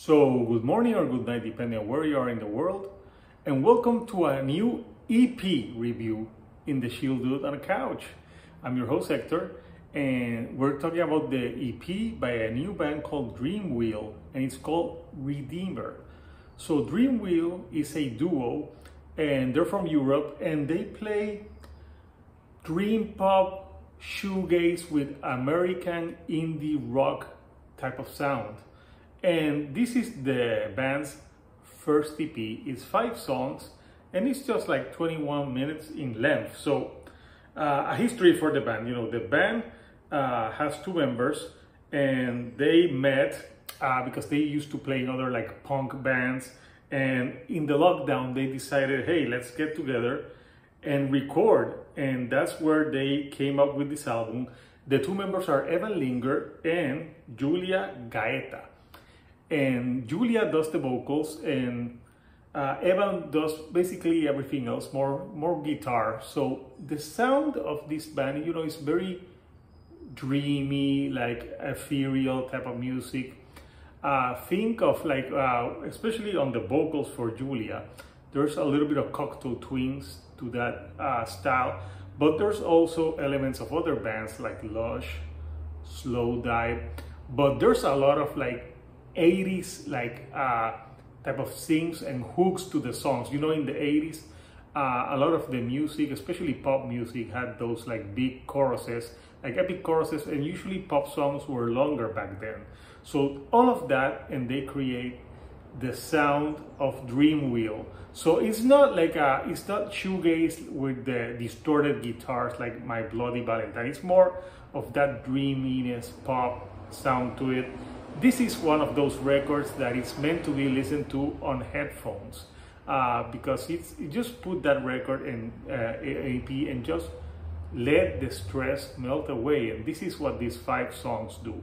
So good morning or good night, depending on where you are in the world, and welcome to a new EP review in the Chill Dude on the Couch. I'm your host Hector, and we're talking about the EP by a new band called Dreamwheel, and it's called Redeemer. So Dreamwheel is a duo, and they're from Europe, and they play dream pop, shoegaze with American indie rock type of sound. And this is the band's first EP. It's 5 songs and it's just like 21 minutes in length. So a history for the band. You know, the band has 2 members and they met because they used to play in other like punk bands. And in the lockdown, they decided, hey, let's get together and record. And that's where they came up with this album. The 2 members are Evan Linger and Julia Gaeta. And Julia does the vocals and Evan does basically everything else, more guitar. So the sound of this band, you know, is very dreamy, like ethereal type of music. Think of like, especially on the vocals for Julia, there's a little bit of Cocktail Twins to that style, but there's also elements of other bands like Lush, Slow Dive, but there's a lot of like 80s like type of sings and hooks to the songs. You know, in the 80s, a lot of the music, especially pop music, had those like big choruses, like epic choruses, and usually pop songs were longer back then. So all of that, and they create the sound of Dreamwheel. So it's not like it's not shoegaze with the distorted guitars like My Bloody Valentine. It's more of that dreaminess pop sound to it. This is one of those records that is meant to be listened to on headphones because you just put that record in EP and just let the stress melt away. And this is what these 5 songs do.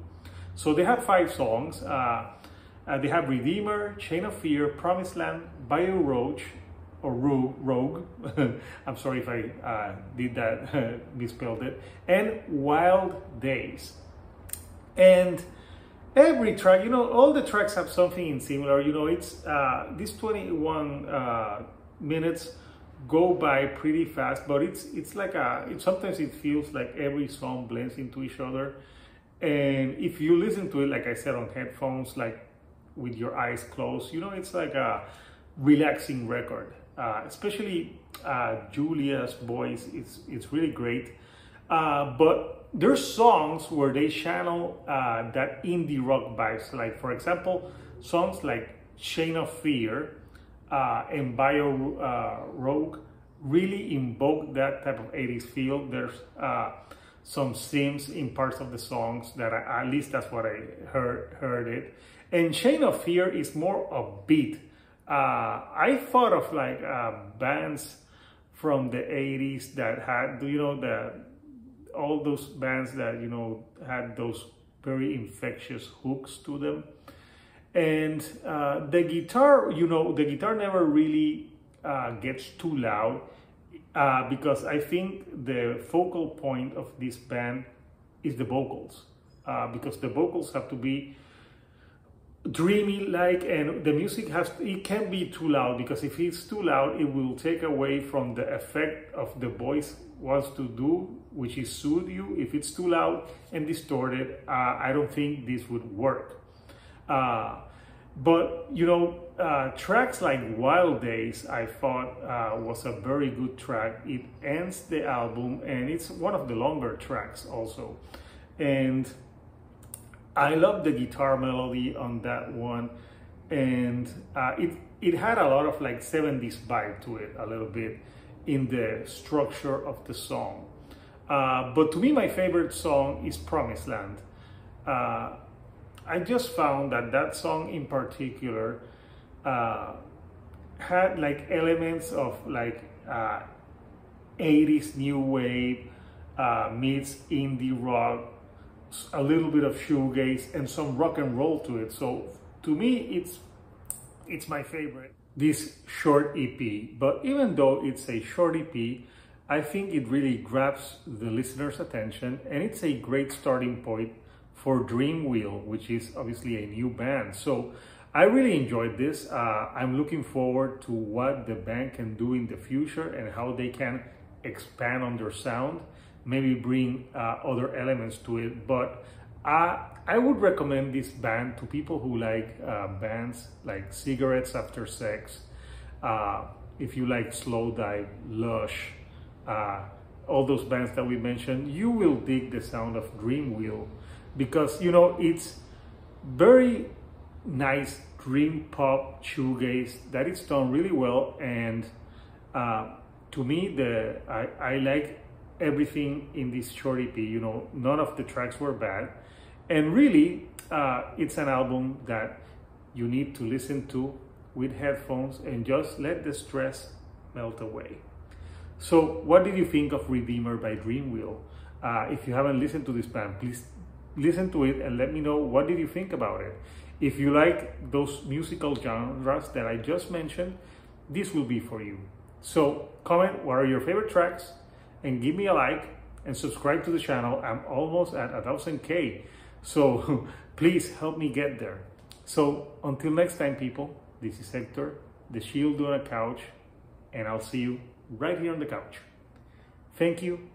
So they have 5 songs. They have Redeemer, Chain of Fear, Promised Land, Bio Roach, or Rogue. I'm sorry if I did that, misspelled it, and Wild Days. And every track, you know, all the tracks have something in similar. You know, it's these 21 minutes go by pretty fast, but it's like sometimes it feels like every song blends into each other. And if you listen to it, like I said, on headphones, like with your eyes closed, you know, it's like a relaxing record. Especially Julia's voice, it's really great. But there's songs where they channel that indie rock vibes. Like, for example, songs like Chain of Fear and Bio Rogue really invoke that type of 80s feel. There's some sims in parts of the songs that at least that's what I heard it. And Chain of Fear is more upbeat. I thought of like bands from the 80s that had, you know, all those bands that, you know, had those very infectious hooks to them. And the guitar, you know, the guitar never really gets too loud because I think the focal point of this band is the vocals, because the vocals have to be dreamy like, and the music it can't be too loud, because if it's too loud it will take away from the effect of the voice wants to do, which is soothe you. If it's too loud and distorted, I don't think this would work. But you know, tracks like Wild Days I thought was a very good track. It ends the album and it's one of the longer tracks also, and I love the guitar melody on that one. And it had a lot of like 70s vibe to it, a little bit in the structure of the song. But to me, my favorite song is Promised Land. I just found that song in particular had like elements of like 80s new wave meets indie rock, a little bit of shoegaze and some rock and roll to it. So to me, it's my favorite, this short EP. But even though it's a short EP, I think it really grabs the listener's attention, and it's a great starting point for Dreamwheel, which is obviously a new band. So I really enjoyed this. I'm looking forward to what the band can do in the future and how they can expand on their sound, maybe bring other elements to it. But I would recommend this band to people who like bands like Cigarettes After Sex, if you like Slowdive, Lush, all those bands that we mentioned. You will dig the sound of Dreamwheel, because you know it's very nice dream pop shoegaze that it's done really well. And to me, I like everything in this short EP. You know, none of the tracks were bad, and really it's an album that you need to listen to with headphones and just let the stress melt away. So what did you think of Redeemer by Dreamwheel? If you haven't listened to this band, please listen to it and let me know what did you think about it. If you like those musical genres that I just mentioned, this will be for you. So comment what are your favorite tracks and give me a like and subscribe to the channel. I'm almost at 1000K, so please help me get there. So until next time, people, this is Hector, the Shield on a Couch, and I'll see you right here on the couch. Thank you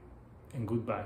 and goodbye.